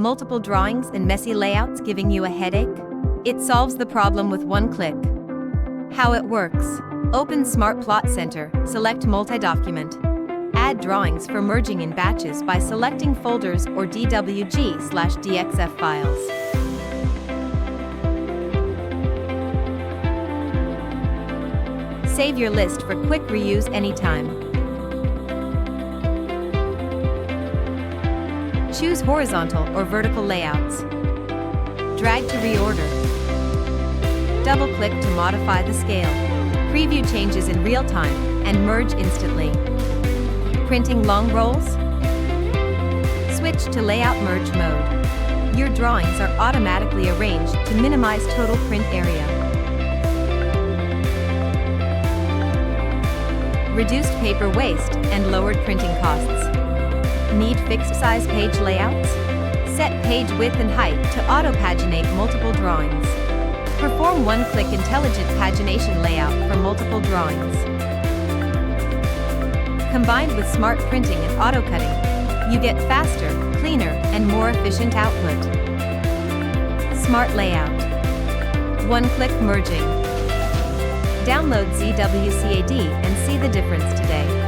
Multiple drawings and messy layouts giving you a headache? It solves the problem with one click. How it works. Open Smart Plot Center, select Multi-Document. Add drawings for merging in batches by selecting folders or DWG/DXF files. Save your list for quick reuse anytime. Choose horizontal or vertical layouts. Drag to reorder. Double-click to modify the scale. Preview changes in real time and merge instantly. Printing long rolls? Switch to Layout Merge mode. Your drawings are automatically arranged to minimize total print area. Reduced paper waste and lowered printing costs. Need fixed-size page layouts? Set page width and height to auto-paginate multiple drawings. Perform one-click intelligent pagination layout for multiple drawings. Combined with smart printing and auto-cutting, you get faster, cleaner, and more efficient output. Smart Layout. One-click merging. Download ZWCAD and see the difference today.